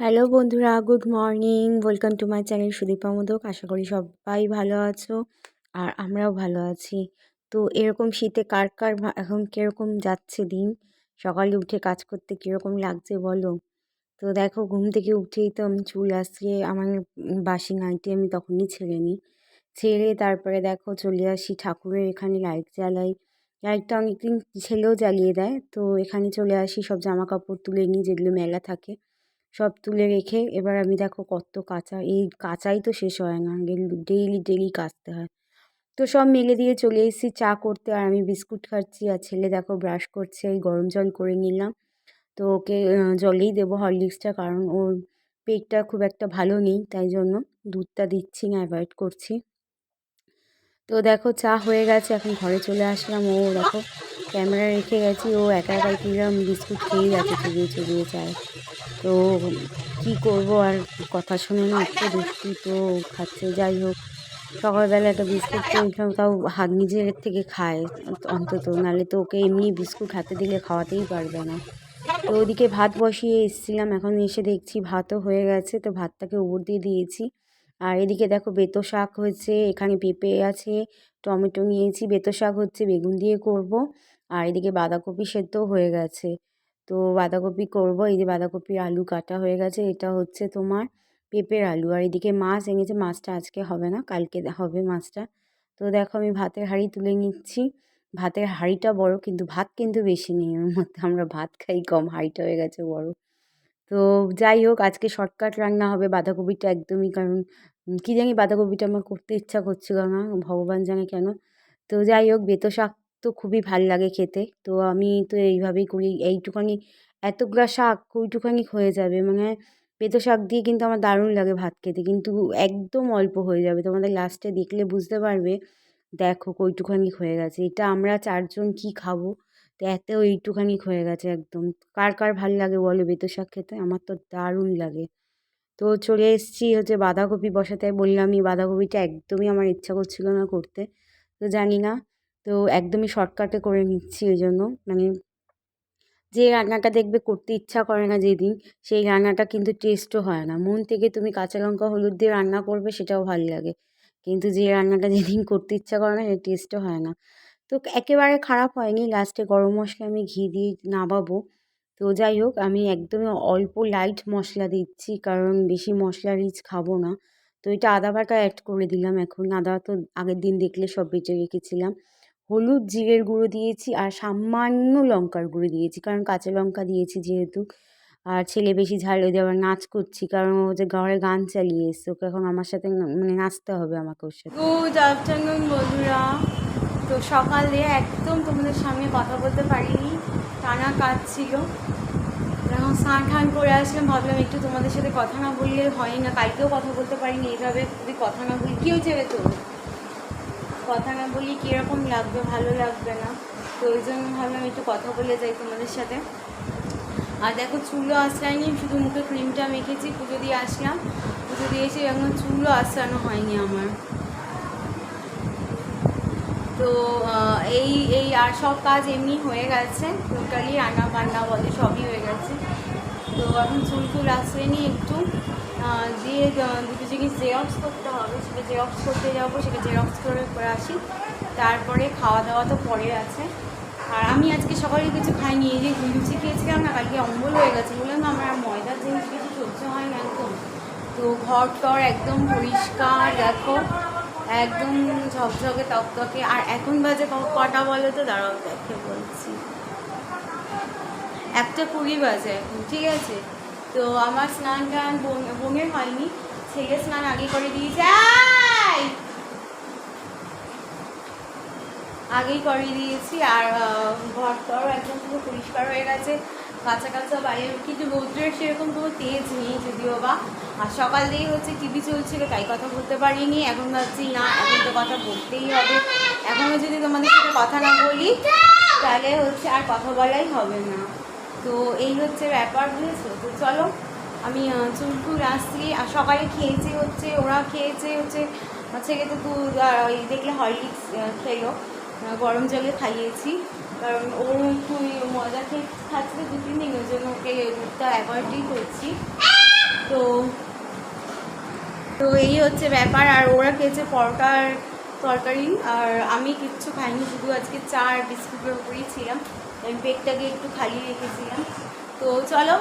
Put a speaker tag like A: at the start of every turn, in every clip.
A: Hello বন্ধুরা, good morning. Welcome to my channel Sudipa Modak. আশা করি সবাই ভালো আছো আর আমরাও ভালো আছি। তো এরকম শীতে কার কার এখন কীরকম যাচ্ছে দিন, সকালে উঠে কাজ করতে কীরকম লাগছে বলো। তো দেখো, ঘুম থেকে উঠেই তো আমি চুল আসিয়ে আমার বাসি নাইটি আমি তখনই ছেড়ে নিই। ছেড়ে তারপরে দেখো চলে আসি ঠাকুরের এখানে, লাইট জ্বালাই। লাইটটা অনেকদিন ছেলেও জ্বালিয়ে দেয়। তো এখানে চলে আসি, সব জামা কাপড় তুলে নিই, যেগুলো মেলা থাকে সব তুলে রেখে এবার আমি দেখো কত কাঁচা, এই কাঁচাই তো শেষ হয় না, ডেইলি ডেইলি কাচতে হয়। তো সব মেলে দিয়ে চলে এসেছি চা করতে, আর আমি বিস্কুট খাচ্ছি, আর ছেলে দেখো ব্রাশ করছে। এই গরম জল করে নিলাম। তো ওকে জলেই দেবো হরলিক্সটা, কারণ ওর পেটটা খুব একটা ভালো নেই, তাই জন্য দুধটা দিচ্ছি না, অ্যাভয়েড করছি। তো দেখো চা হয়ে গেছে, এখন ঘরে চলে আসলাম। ও দেখো ক্যামেরা রেখে গেছি, ও একা একাই কিরম বিস্কুট খেয়েই যাচ্ছে চুবিয়ে চুবিয়ে চায়। তো কি করব, আর কথা শুনে না, একটু দুষ্টু তো খাচ্ছে। যাই হোক, সকালবেলা একটা বিস্কুট তো তাও হাত নিজের থেকে খায় অন্তত, নাহলে তো ওকে এমনি বিস্কুট হাতে দিলে খাওয়াতেই পারবে না। তো ওদিকে ভাত বসিয়ে এসেছিলাম, এখন এসে দেখছি ভাতও হয়ে গেছে, তো ভাতটাকে উপর দিয়ে দিয়েছি। আর এদিকে দেখো বেতো শাক হয়েছে, এখানে পেঁপে আছে, টমেটো নিয়েছি, বেতো শাক হচ্ছে, বেগুন দিয়ে করব। আর এদিকে বাঁধাকপি সেদ্ধও হয়ে গেছে, তো বাঁধাকপি করব। এই যে বাঁধাকপির আলু কাটা হয়ে গেছে, এটা হচ্ছে তোমার পেঁপের আলু। আর এদিকে মাছ এনেছে, মাছটা আজকে হবে না, কালকে হবে মাছটা। তো দেখো আমি ভাতের হাঁড়ি তুলে নিচ্ছি। ভাতের হাঁড়িটা বড়, কিন্তু ভাত কিন্তু বেশি নেই ওর মধ্যে, আমরা ভাত খাই কম, হাঁড়িটা হয়ে গেছে বড়। তো যাই হোক, আজকে শর্টকাট রান্না হবে, বাঁধাকপিটা একদমই, কারণ কী জানি বাঁধাকপিটা আমার করতে ইচ্ছা করছিল না, ভগবান জানে কেন। তো যাই হোক, বেতো শাক তো খুবই ভাল লাগে খেতে, তো আমি তো এইভাবেই করি। এইটুখানি এতগুলা শাক ওইটুখানি হয়ে যাবে, মানে বেতো শাক দিয়ে কিন্তু আমার দারুণ লাগে ভাত খেতে, কিন্তু একদম অল্প হয়ে যাবে, তোমাদের লাস্টে দেখলে বুঝতে পারবে। দেখো কইটুখানি হয়ে গেছে, এটা আমরা 4 জন কী খাবো, তো এত এইটুখানি হয়ে গেছে একদম। কার কার ভাল লাগে বলো বেতো শাক খেতে, আমার তো দারুণ লাগে। তো চলে এসেছি হচ্ছে বাঁধাকপি বসাতে, বললামই বাঁধাকপিটা একদমই আমার ইচ্ছা করছিল না করতে, তো জানি না, তো একদমই শর্টকাটে করে নিচ্ছি। ওই জন্য মানে যে রান্নাটা দেখবে করতে ইচ্ছা করে না যেদিন, সেই রান্নাটা কিন্তু টেস্টও হয় না। মন থেকে তুমি কাঁচা লঙ্কা হলুদ দিয়ে রান্না করবে, সেটাও ভালো লাগে, কিন্তু যে রান্নাটা যেদিন করতে ইচ্ছা করে না, সে টেস্টও হয় না। তো একেবারে খারাপ হয়নি, লাস্টে গরম মশলা আমি ঘি দিয়ে নামাবো। তো যাই হোক, আমি একদমই অল্প লাইট মশলা দিচ্ছি, কারণ বেশি মশলা রিচ খাবো না। তো এটা আদা বাটা অ্যাড করে দিলাম, এখন আদা তো আগের দিন দেখলে সব বেটে রেখেছিলাম। হলুদ জিরের গুঁড়ো দিয়েছি, আর সামান্য লঙ্কার গুঁড়ো দিয়েছি, কারণ কাঁচা লঙ্কা দিয়েছি যেহেতু। আর ছেলে বেশি ঝাল, ওই যে আবার নাচ করছি, কারণ ও যে ঘরে গান চালিয়ে এসছে, ওকে এখন আমার সাথে মানে নাচতে হবে আমাকে ওর সাথে। গুড আফটারনুন বন্ধুরা। তো সকালে একদম তোমাদের সামনে কথা বলতে পারিনি, টানা কাজ ছিল। এখন স্নান টান করে আসলাম, ভাবলাম একটু তোমাদের সাথে কথা না বললে হয় না, কালকেও কথা বলতে পারিনি এইভাবে, যদি কথা না বলি কী হয়েছে তো, কথা না বলি কীরকম লাগবে, ভালো লাগবে না। তো ওই জন্য ভাবলাম একটু কথা বলে যাই তোমাদের সাথে। আর দেখো চুলও আঁচড়াইনি, শুধু মুখে ক্রিমটা মেখেছি, পুজো দিয়ে আসলাম। পুজো দিয়ে এসে এখন চুলও আঁচড়ানো হয়নি আমার। তো এই এই আর সব কাজ এমনি হয়ে গেছে, টোটালি রান্না বান্না বলে সবই হয়ে গেছে। তো এখন চুল টুল আঁচড়ে নিয়ে একটু দিয়ে দুটো জিনিস জেরক্স করতে হবে, সেটা জেরক্স করতে যাবো, সেটা জেরক্স করে আসি। তারপরে খাওয়া দাওয়া তো পরে আছে। আর আমি আজকে সকালে কিছু খাইনি, এই যে লুচি খেয়েছিলাম না, কালকে অম্বল হয়ে গেছে, বললাম না আমার ময়দার জিনিস কিছু সহ্য হয় না একদম। তো ঘর টর একদম পরিষ্কার, দেখো একদম ঝকঝকে তকতকে। আর এখন বাজে কটা বলো তো, দাঁড়াও দেখে বলছি, 1:20 বাজে এখন, ঠিক আছে। তো আমার স্নান টান বোনের হয়নি, ছেলে স্নান আগে করে দিয়েছে, আগেই করে দিয়েছি। আর ঘরটাও একদম পুরো পরিষ্কার হয়ে গেছে, কাঁচা কাঁচা বাইরে, কিন্তু রৌদ্রের সেরকম কোনো তেজ নেই যদিও বা। আর সকাল দিয়েই হচ্ছে টিভি চলছিল, তাই কথা বলতে পারিনি। এখন ভাবছি না, এখন তো কথা বলতেই হবে, এখনও যদি তোমাদের সাথে কথা না বলি তাহলে হচ্ছে আর কথা বলাই হবে না। তো এই হচ্ছে ব্যাপার, বুঝেছো। তো চলো আমি চুল টুল আসছি। আর সকালে খেয়েছে হচ্ছে, ওরা খেয়েছে হচ্ছে ছেলে তো দুধ, আর ওই দেখলে হরলিক্স খেলো, গরম জলে খাইয়েছি, কারণ ও একটু মজা খেয়ে খাচ্ছে 2-3 দিন, ওই জন্য ওকে দুধটা অ্যাভয়েডই করছি। তো তো এই হচ্ছে ব্যাপার। আর ওরা খেয়েছে পরোটার তরকারি, আর আমি কিচ্ছু খাইনি, শুধু আজকে চা আর বিস্কুটের উপরেই ছিলাম। আমি পেটটাকে একটু খালি রেখেছিলাম। তো চলো,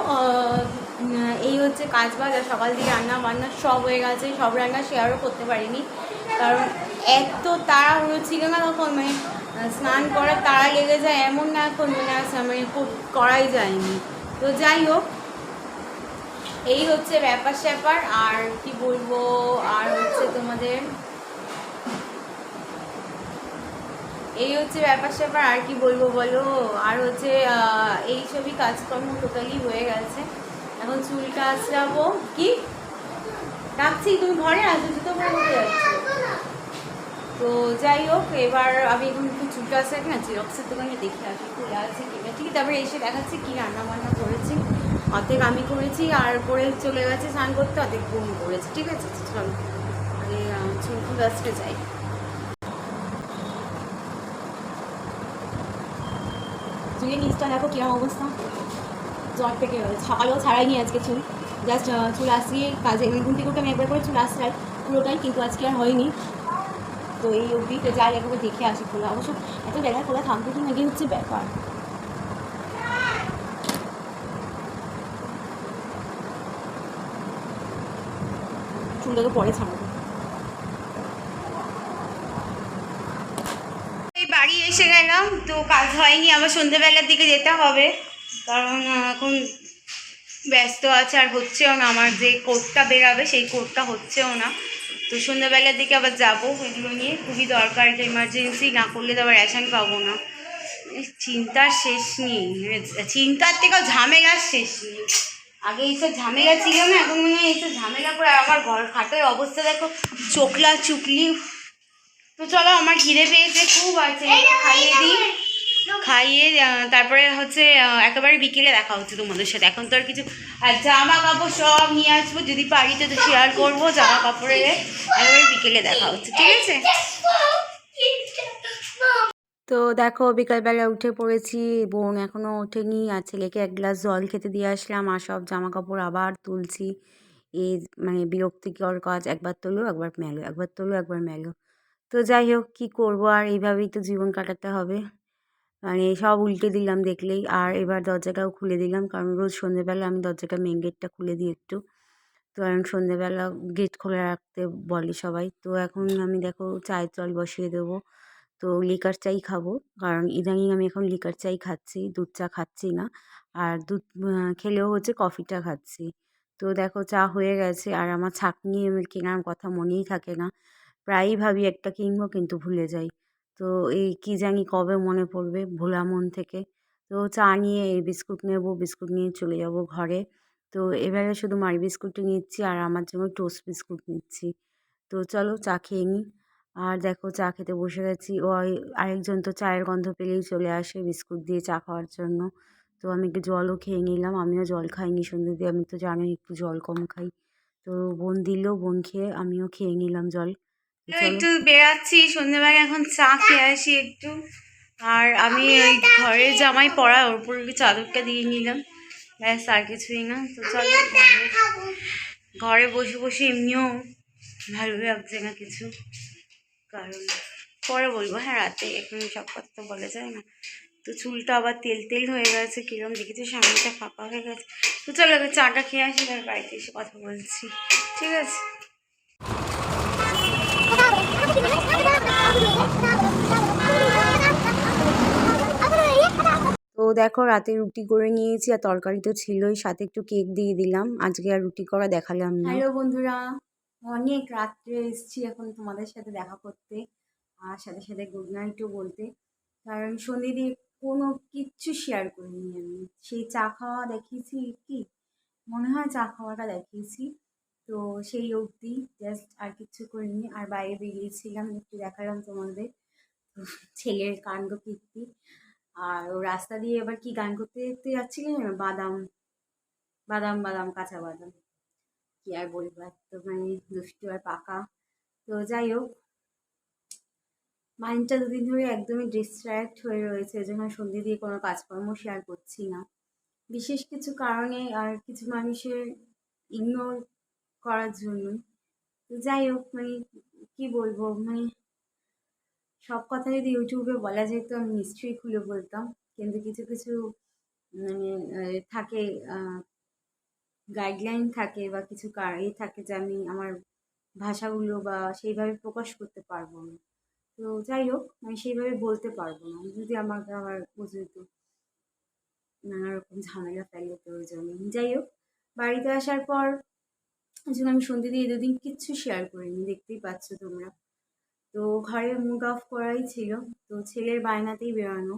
A: এই হচ্ছে কাজ বাজ। আর সকাল দিয়ে রান্না বান্না সব হয়ে গেছে, সব রান্না শেয়ারও করতে পারিনি, কারণ এত তাড়াহুড়ো ছিল না তখন, মানে স্নান করার তাড়া লেগে যায় এমন না, এখন মানে করাই যায়নি। তো যাই হোক, এই হচ্ছে ব্যাপার স্যাপার। আর কি বলবো, আর হচ্ছে তোমাদের এই হচ্ছে ব্যাপার স্যাপার, আর কি বলবো বলো। আর হচ্ছে এই সবই কাজকর্ম টোটালি হয়ে গেছে। এখন চুলটা আঁচড়াবো। কি রাখছি, তুমি ঘরে আসো, জুতো পরে উঠে যাচ্ছি। তো যাই হোক, এবার আমি এখন একটু চুলটা আসে না জিরক্সের দোকানে দেখে আসি খোলা আছে কিনা, ঠিক। তারপরে এসে দেখাচ্ছি কি রান্না বান্না করেছি। অর্ধেক আমি করেছি, আর পরে চলে গেছে স্নান করতে, অর্ধেক বোন করেছে, ঠিক আছে। চলো আগে চুল ফুল আসতে যাই। চুলের নিচটা দেখো কিরম অবস্থা, জ্বর থেকে সকালেও ছাড়াইনি আজকে চুল, জাস্ট চুল আসিয়ে কাজে ঘুম থেকে উঠে আমি একবার করে চুল আসলাই পুরোটাই, কিন্তু আজকে আর হয়নি। তো এই অবধি তো যাই, একবার দেখে আসি খোলা। অবশ্য এত জায়গায় খোলা থাকবে কি নাকি হচ্ছে ব্যাপার। চুলটাকে পরে ছাড়াবো। এই বাড়ি এসে গেলাম, তো কাজ হয়নি, আবার সন্ধ্যেবেলার দিকে যেতে হবে, কারণ এখন ব্যস্ত আছে আর হচ্ছেও না। আমার যে কোটটা বেরাবে সেই কোটটা হচ্ছেও না। তো সন্ধ্যাবেলার দিকে আবার যাবো এগুলো নিয়ে, খুবই দরকার, এটা ইমার্জেন্সি, না করলে তো আবার রেশন পাবো না। চিন্তার শেষ নেই, চিন্তার থেকেও ঝামেলার শেষ নেই। আগে এইসব ঝামেলা ছিল না, এখন মনে হয় এইসব ঝামেলা করে আমার ঘর খাটের অবস্থা দেখো, চোখলা চুকলি। তো চলো, আমার খিদে পেয়েছে খুব, আছে খাইয়ে দিই, খাইয়ে তারপরে হচ্ছে একেবারে বিকেলে দেখা হচ্ছে তোমাদের সাথে। এখন তো আর কিছু, আর জামা কাপড় সব নিয়ে আসবো, যদি পারি তো শেয়ার করবো জামা কাপড়ের। একেবারে বিকেলে দেখা হচ্ছে, ঠিক আছে। তো দেখো, বিকালবেলা উঠে পড়েছি, বোন এখনও ওঠেনি, আর ছেলেকে এক গ্লাস জল খেতে দিয়ে আসলাম, আর সব জামা কাপড় আবার তুলছি। এই মানে বিরক্তিকর কাজ, একবার তোলো একবার মেলো, একবার তোলো একবার মেলো। তো যাই হোক, কী করবো, আর এইভাবেই তো জীবন কাটাতে হবে। মানে সব উল্টে দিলাম দেখলেই। আর এবার দরজাটাও খুলে দিলাম, কারণ রোজ সন্ধেবেলা আমি দরজাটা মেন গেটটা খুলে দিই একটু। তো কারণ সন্ধেবেলা গেট খোলা রাখতে বলে সবাই। তো এখন আমি দেখো চায়ের জল বসিয়ে দেবো। তো লিকার চাই খাবো, কারণ ইদানিং আমি এখন লিকার চাই খাচ্ছি, দুধ চা খাচ্ছি না। আর দুধ খেলেও হচ্ছে কফিটা খাচ্ছি। তো দেখো চা হয়ে গেছে, আর আমার ছাঁকনি কেনার কথা মনেই থাকে না। প্রায়ই ভাবি একটা কিনবো, কিন্তু ভুলে যাই। তো এই কী জানি কবে মনে পড়বে, ভোলা মন থেকে। তো চা নিয়ে এই বিস্কুট নেবো, বিস্কুট নিয়ে চলে যাব ঘরে। তো এবারে শুধু মারি বিস্কুটই নিচ্ছি, আর আমার জন্য টোস্ট বিস্কুট নিচ্ছি। তো চলো চা খেয়ে নিই। আর দেখো চা খেতে বসে গেছি, ওই আরেকজন তো চায়ের গন্ধ পেলেই চলে আসে বিস্কুট দিয়ে চা খাওয়ার জন্য। তো আমি একটু জলও খেয়ে নিলাম, আমিও জল খাইনি সন্ধ্যে দিয়ে, আমি তো জানোই একটু জল কম খাই। তো বোন দিল, বোন খেয়ে আমিও খেয়ে নিলাম জল। একটু বেরাচ্ছি সন্ধ্যেবেলা, এখন চা খেয়ে আসি একটু। আর আমি ওই ঘরের জামাই পরা, ওর উপর চাদরটা দিয়ে নিলাম, ব্যাস, আর কিছুই না। তো চলো, ঘরে বসে বসে এমনিও ভালো লাগছে না কিছু, কারণ পরে বলবো, হ্যাঁ রাতে, এখন সব কথা তো বলা যায় না। তো চুলটা আবার তেল তেল হয়ে গেছে কিরম দেখেছি, সামনেটা ফাঁকা হয়ে গেছে। তো চলো আগে চাটা খেয়ে আসি, তার বাড়িতে এসে কথা বলছি, ঠিক আছে। তো দেখো, রাতে রুটি করে নিয়েছি, আর তরকারি তো ছিলই, সাথে একটু কেক দিয়ে দিলাম, আজকে আর রুটি করা দেখালাম না। হ্যালো বন্ধুরা, অনেক রাত্রে এসেছি এখন তোমাদের সাথে দেখা করতে, আর সাথে সাথে গুড নাইটও বলতে, কারণ সন্ধে দিয়ে কোনো কিচ্ছু শেয়ার করিনি আমি। সেই চা খাওয়া দেখিয়েছি, কি মনে হয় চা খাওয়াটা দেখিয়েছি, তো সেই অবধি, জাস্ট আর কিচ্ছু করিনি। আর বাইরে বেরিয়েছিলাম, একটু দেখালাম তোমাদের ছেলের কাণ্ড কীর্তি। আর ও রাস্তা দিয়ে এবার কি গান করতে করতে যাচ্ছিল না, বাদাম বাদাম বাদাম কাঁচা বাদাম, কি আর বলবো, এত মানে দুষ্টু আর পাকা। তো যাই হোক, মাইন্ডটা দুদিন ধরে একদমই ডিস্ট্র্যাক্ট হয়ে রয়েছে, এজন্য সন্ধে দিয়ে কোনো কাজকর্ম শেয়ার করছি না, বিশেষ কিছু কারণে। আর কিছু মানুষের ইগনোর করার জন্যই। তো যাই হোক, মানে কি বলবো, মানে সব কথা যদি ইউটিউবে বলা যেত আমি নিশ্চয়ই খুলে বলতাম, কিন্তু কিছু কিছু মানে থাকে, গাইডলাইন থাকে বা কিছু থাকে যে আমি আমার ভাষাগুলো বা সেইভাবে প্রকাশ করতে পারবো না। তো যাই হোক, আমি সেইভাবে বলতে পারবো না, যদি আমাকে আবার বুঝতে নানা রকম ঝামেলা ফেলে, ওই জন্য। যাই হোক, বাড়িতে আসার পর আসলে আমি সন্ধে দিয়ে দুদিন কিচ্ছু শেয়ার করিনি, দেখতেই পাচ্ছ তোমরা। তো ঘরে মুড অফ করাই ছিল। তো ছেলের বায়নাতেই বেরোনো,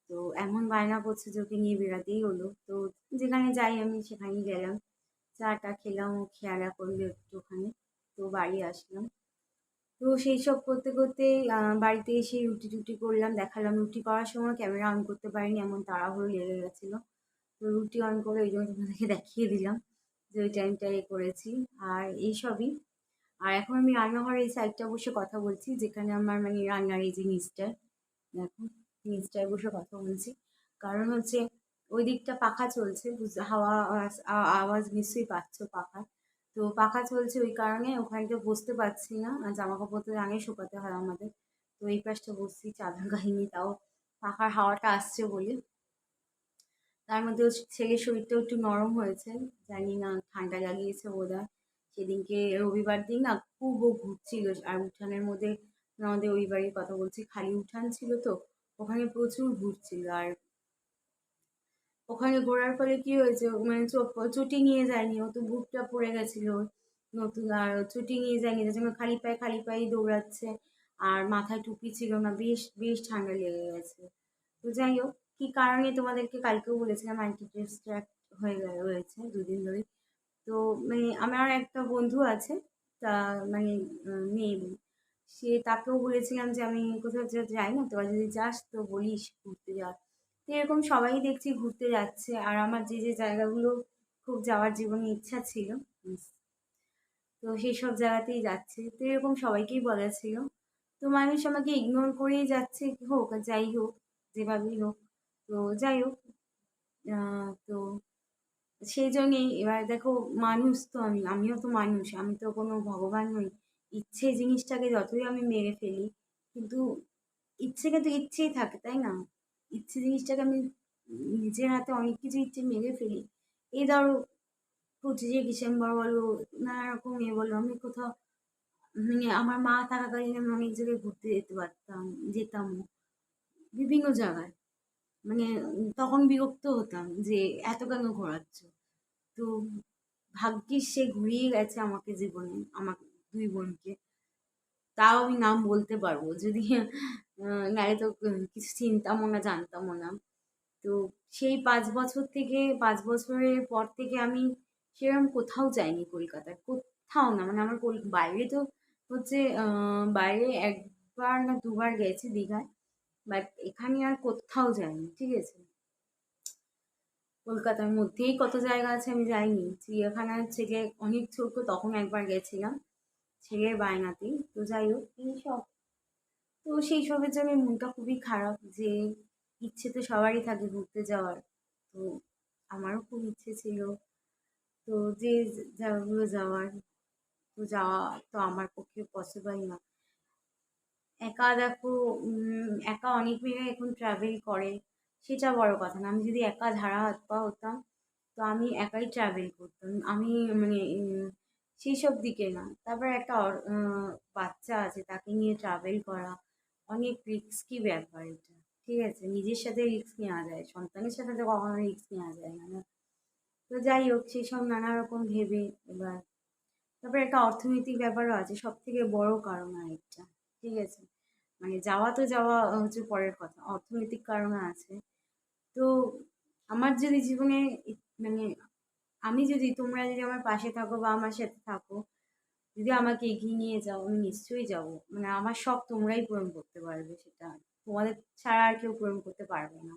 A: তো এমন বায়না করছে যে ওকে নিয়ে বেরাতেই হলো। তো যেখানে যাই আমি সেখানেই গেলাম, চাটা খেলাম, ও খেয়ালা করলো একটুখানি। তো বাড়ি আসলাম। তো সেই সব করতে করতে বাড়িতে এসে রুটি টুটি করলাম, দেখালাম। রুটি করার সময় ক্যামেরা অন করতে পারিনি, এমন তাড়াহুড়ো লেগে গেছিলো। তো রুটি অন করে ওই জন্য তোমাদেরকে দেখিয়ে দিলাম যে ওই টাইমটা করেছি। আর এইসবই। আর এখন আমি রান্নাঘরের এই সাইডটা বসে কথা বলছি, যেখানে আমার মানে রান্নার এই যে নিচটা, দেখো, নিচটায় বসে কথা বলছি। কারণ হচ্ছে ওই দিকটা পাখা চলছে, হাওয়া আওয়াজ নিশ্চয়ই পাচ্ছ পাখা। তো পাখা চলছে, ওই কারণে ওখানটা বসতে পারছি না, আর জামা কাপড় তো আগে শুকাতে হয় আমাদের। তো এই পাশটা বসছি, চাদর গাইনি, তাও পাখার হাওয়াটা আসছে বলে। তার মধ্যে ছেলের শরীরটাও একটু নরম হয়েছে, জানি না ঠান্ডা লাগিয়েছে বোধহয়। সেদিনকে রবিবার দিন না খুব ও ঘুরছিল, আর উঠানের মধ্যে, আমাদের ওই বাড়ির কথা বলছি, খালি উঠান ছিল তো, ওখানে প্রচুর ঘুরছিল। আর ওখানে ঘোরার ফলে কি হয়েছে, মানে চটি নিয়ে যায়নি, ও তো বুটটা পড়ে গেছিল নতুন, আর চটি নিয়ে যায়নি, যার জন্য খালি পায়ে দৌড়াচ্ছে। আর মাথায় টুপি ছিল না, বেশ বেশ ঠান্ডা লেগে গেছে। তো যাই হোক, কি কারণে তোমাদেরকে কালকেও বলেছিলাম, অ্যান্টি ডিস্ট্রাক্ট রয়েছে দুদিন ধরে। তো মানে আমার একটা বন্ধু আছে, তা মানে মেয়ে, তাকেও বলেছিলাম যে আমি কোথাও যাই না, তোরা যদি যাস তো বলিস ঘুরতে যা। তো এরকম সবাই দেখছি ঘুরতে যাচ্ছে, আর আমার যে যে জায়গাগুলো খুব যাওয়ার জীবনে ইচ্ছা ছিল, তো সেই সব জায়গাতেই যাচ্ছে। তো এরকম সবাইকেই বলেছিল। তো মানুষ আমাকে ইগনোর করেই যাচ্ছে, হোক আর যাই হোক, যেভাবেই হোক। তো যাই হোক, তো সেই জন্যেই এবার দেখো, মানুষ তো আমিও তো মানুষ, আমি তো কোনো ভগবান নই। ইচ্ছে জিনিসটাকে যতই আমি মেরে ফেলি, কিন্তু ইচ্ছে কিন্তু ইচ্ছেই থাকে, তাই না? ইচ্ছে জিনিসটাকে আমি নিজের হাতে অনেক কিছু ইচ্ছে মেরে ফেলি। এই ধরো 25শে ডিসেম্বর বলো, নানা রকম বলো, আমি কোথাও মানে আমার মা থাকাকালীন আমি অনেক জায়গায় ঘুরতে যেতে পারতাম, যেতাম বিভিন্ন জায়গায়। মানে তখন বিরক্ত হতাম যে এত কেন ঘোরাচ্ছ। তো ভাগ্যিস সে ঘুরিয়ে গেছে আমাকে জীবনে, আমার দুই বোনকে। তাও আমি নাম বলতে পারবো যদি, নাহলে তো কিছু চিনতামও না, জানতামও না। তো সেই 5 বছর থেকে, 5 বছরের পর থেকে আমি সেরকম কোথাও যাইনি কলকাতায়, কোথাও না। মানে আমার বাইরে তো হচ্ছে বাইরে একবার না দুবার গেছি দীঘায়, বাট এখানে আর কোথাও যাইনি, ঠিক আছে? কলকাতার মধ্যেই কত জায়গা আছে আমি যাইনি। চিড়িয়াখানার থেকে অনেক ছোট তখন একবার গেছিলাম ছেলের বায়নাতেই। তো যাই হোক, এইসব। তো সেই সবের জন্য মনটা খুবই খারাপ যে ইচ্ছে তো সবারই থাকে ঘুরতে যাওয়ার। তো আমারও খুব ইচ্ছে ছিল, তো যে জায়গাগুলো যাওয়ার, তো যাওয়া তো আমার পক্ষে পসিবল না। একা দেখো, একা অনেক মেয়েরা এখন ট্রাভেল করে, সেটা বড় কথা না। আমি যদি একা ঝাড়া হাত পা হতাম, তো আমি একাই ট্রাভেল করতাম। আমি মানে সেই সব দিকে না। তারপর একটা বাচ্চা আছে, তাকে নিয়ে ট্রাভেল করা অনেক রিস্কি ব্যাপার এটা, ঠিক আছে? নিজের সাথে রিস্ক নেওয়া যায়, সন্তানের সাথে তো কখনো রিস্ক নেওয়া যায় না, না? তো যাই হোক, সেসব নানা রকম ভেবে এবার, তারপরে একটা অর্থনৈতিক ব্যাপারও আছে, সব থেকে বড় কারণ আরেকটা, ঠিক আছে? মানে যাওয়া তো যাওয়া হচ্ছে পরের কথা, অর্থনৈতিক কারণও আছে। তো আমার যদি জীবনে মানে আমি যদি, তোমরা যদি আমার পাশে থাকো বা আমার সাথে থাকো, যদি আমাকে এগিয়ে নিয়ে যাও, আমি নিশ্চয়ই যাব। মানে আমার শখ তোমরাই পূরণ করতে পারবে, সেটা তোমাদের ছাড়া আর কেউ পূরণ করতে পারবে না।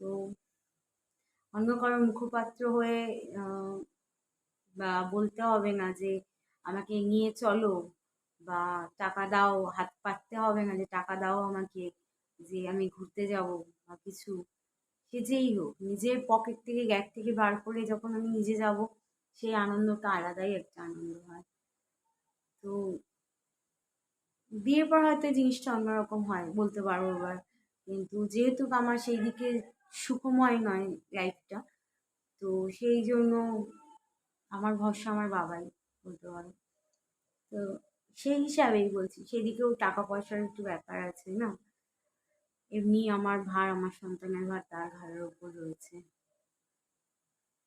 A: তো অন্য কারো মুখপাত্র হয়ে বা বলতে হবে না যে আমাকে নিয়ে চলো, বা টাকা দাও, হাত পাততে হবে না যে টাকা দাও আমাকে, যে আমি ঘুরতে যাব বা কিছু। সে যেই হোক, নিজের পকেট থেকে গ্যাট থেকে বার করে যখন আমি নিজে যাব, সেই আনন্দটা আলাদাই একটা আনন্দ হয়। তো বিয়ের পর হয়তো জিনিসটা অন্যরকম হয় বলতে পারবো এবার, কিন্তু যেহেতু আমার সেই দিকে সুখময় নয় লাইফটা, তো সেই জন্য আমার ভরসা আমার বাবাই বলতে পারো। তো সেই হিসাবেই বলছি, সেদিকেও টাকা পয়সার একটু ব্যাপার আছে না, এমনি আমার ভার, আমার সন্তানের ভার তার ঘাড়ের ওপর রয়েছে।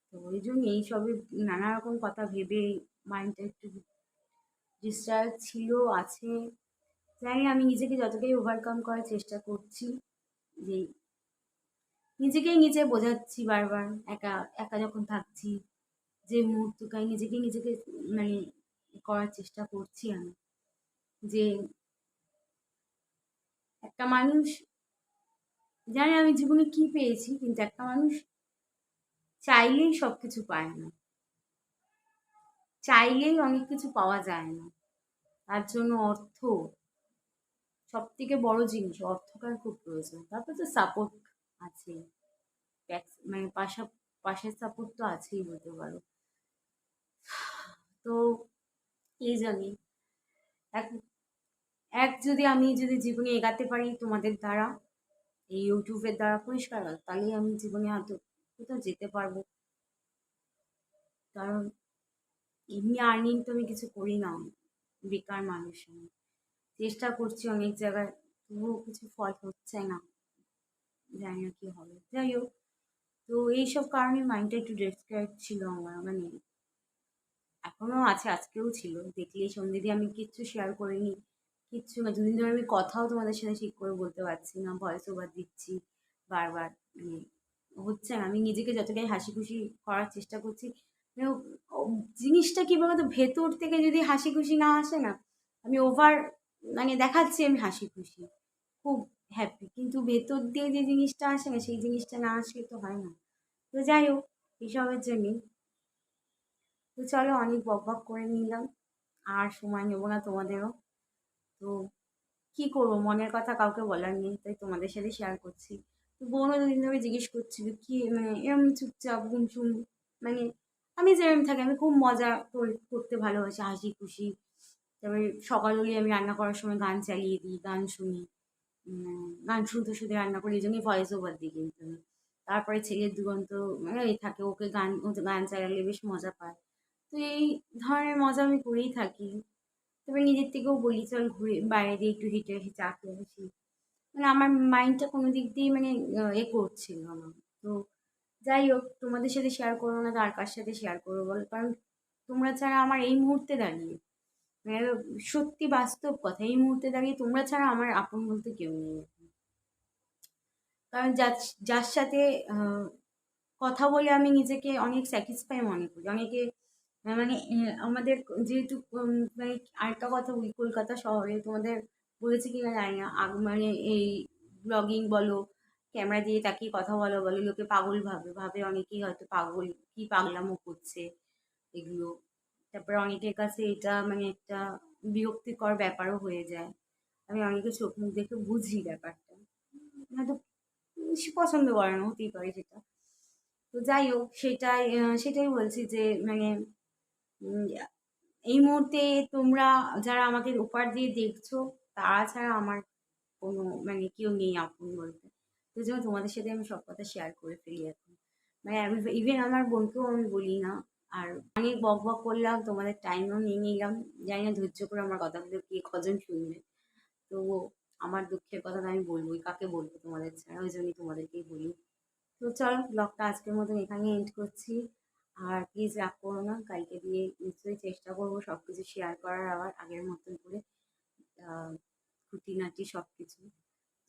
A: তো ওই জন্য এইসবই নানা রকম কথা ভেবে মাইন্ডটা একটু ডিস্টার্ব ছিল, আছে। জানি আমি নিজেকে যতটাই ওভারকাম করার চেষ্টা করছি, যে নিজেকেই নিজে বোঝাচ্ছি বারবার, একা একা যখন থাকছি, যে মুহূর্তটাই নিজেকে মানে করার চেষ্টা করছি আমি, যে একটা মানুষ, জানি আমি জীবনে কি পেয়েছি, কিন্তু একটা মানুষ চাইলেই সবকিছু পায় না, চাইলেই অনেক কিছু পাওয়া যায় না। তার জন্য অর্থ সব থেকে বড় জিনিস, অর্থটার খুব প্রয়োজন। তারপর তো সাপোর্ট আছে, মানে পাশের সাপোর্ট তো আছেই বলতে পারো। তো এই জানি, এক এক যদি আমি যদি জীবনে এগাতে পারি তোমাদের দ্বারা, এই ইউটিউবের দ্বারা পরিষ্কার, তাহলেই আমি জীবনে হয়তো কোথাও যেতে পারবো। কারণ এমনি আর্নিং তো আমি কিছু করি না, বেকার মানুষ আমি। চেষ্টা করছি অনেক জায়গায়, তবুও কিছু ফল হচ্ছে না, জানি না কি হবে। যাই হোক, তো এইসব কারণে মাইন্ডটা একটু ডিস্ট্র্যাক্ট ছিল আমার, মানে এখনো আছে, আজকেও ছিল। দেখলেই সন্ধ্যে আমি কিচ্ছু শেয়ার করিনি, কিচ্ছু না। দুদিন ধরে আমি কথাও তোমাদের সাথে ঠিক করে বলতে পারছি না, ভয়েস ওভার দিচ্ছি বারবার, মানে হচ্ছে না। আমি নিজেকে যতটাই হাসি খুশি করার চেষ্টা করছি, মানে জিনিসটা কি বলতো, ভেতর থেকে যদি হাসি খুশি না আসে না, আমি ওভার মানে দেখাচ্ছি আমি হাসি খুশি, খুব হ্যাপি, কিন্তু ভেতর দিয়ে যে জিনিসটা আসে না, সেই জিনিসটা না আসলে তো হয় না। তো যাই হোক, এসবের জন্যই। তো চলো, অনেক বকবক করে নিলাম, আর সময় নেবো না তোমাদেরও। তো কি করবো, মনের কথা কাউকে বলার নেই, তাই তোমাদের সাথে শেয়ার করছি। তো বোনও দুদিন ধরে জিজ্ঞেস করছিল কি, মানে এরকম চুপচাপ গুমসুম, মানে আমি যেরকম থাকি, আমি খুব মজা করতে ভালোবাসি, হাসি খুশি। তারপরে সকাল হলে আমি রান্না করার সময় গান চালিয়ে দিই, গান শুনি, গান শুনতে শুনতে রান্না করি, এই জন্যই ভয়েস ওভার দিই কিন্তু আমি। তারপরে ছেলের দুরন্ত এই থাকে, ওকে ও গান চালালে বেশ মজা পায়। তো এই ধরনের মজা আমি করেই থাকি। তবে নিজের থেকেও বলি, চল ঘুরে বাইরে দিয়ে একটু হেঁটে এসে চা খেয়ে আসি, মানে আমার মাইন্ডটা কোনো দিক দিয়ে মানে করছিল না। তো যাই হোক, তোমাদের সাথে শেয়ার করবো না তো আর কার সাথে শেয়ার করবো বলো? কারণ তোমরা ছাড়া আমার এই মুহূর্তে দাঁড়িয়ে, মানে সত্যি বাস্তব কথা, এই মুহূর্তে দাঁড়িয়ে তোমরা ছাড়া আমার আপন বলতে কেউ নেই। কারণ যার যার সাথে আহ, কথা বলে আমি নিজেকে অনেক স্যাটিসফাই মনে করি। অনেকে মানে আমাদের যেহেতু মানে আরেকটা কথা বলি, কলকাতা শহরে তোমাদের বলেছে কি না জানি না, মানে এই ব্লগিং বলো, ক্যামেরা দিয়ে তাকিয়ে কথা বলো বলো, লোকে পাগল ভাবে অনেকেই হয়তো পাগল, কি পাগলামো করছে এগুলো। তারপরে অনেকের কাছে এটা মানে একটা বিরক্তিকর ব্যাপারও হয়ে যায়। আমি অনেকের চোখ মুখ দেখে বুঝি ব্যাপারটা, হয়তো পছন্দ করে না, হতেই পারে সেটা। তো যাই হোক, সেটাই বলছি যে মানে উম, এই মুহূর্তে তোমরা যারা আমাকে উপহার দিয়ে দেখছো, তারা ছাড়া আমার কোনো মানে কেউ নেই আপন বলতে। তো জন্য তোমাদের সাথে আমি সব কথা শেয়ার করে ফেলি এখন, মানে আমি ইভেন আমার বোনকেও আমি বলি না। আর অনেক বক বক করলাম, তোমাদের টাইমও নিয়ে নিলাম, জানি না ধৈর্য করে আমার কথাগুলো কে কজন শুনবে। তো আমার দুঃখের কথা আমি বলবোই, কাকে বলবো তোমাদের ছাড়া, ওই জন্যই তোমাদেরকেই বলি। তো চলো, ব্লগটা আজকের মতন এখানে এন্ড করছি। আর প্লিজ রাগ করো না, কালকে দিয়ে নিশ্চয়ই চেষ্টা করবো সব কিছু শেয়ার করার, আবার আগের মতন করে আহ, খুঁটিনাটি সব কিছু।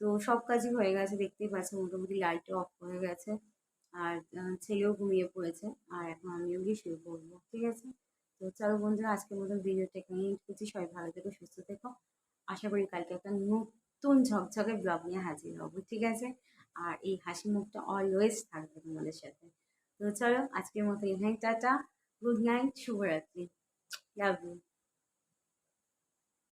A: তো সব কাজই হয়ে গেছে, দেখতেই পাচ্ছ, মোটামুটি লাইটও অফ হয়ে গেছে। আর ছেলেও ঘুমিয়ে পড়েছে, আর এখন আমিও গিয়ে শুয়ে পড়বো, ঠিক আছে? তো চলো বন্ধুরা, আজকের মতন ভিডিওটা এখানে এন্ড করছি। সবাই ভালো থেকো, সুস্থ থেকো। আশা করি কালকে একটা নতুন ঝকঝকে ব্লগ নিয়ে হাজির হবো, ঠিক আছে? আর এই হাসি মুখটা অলওয়েজ থাকবে তোমাদের সাথে। তো চলো, আজকের মতো এখানে টাটা, গুড নাইট, শুভরাত্রি, লাভ ইউ।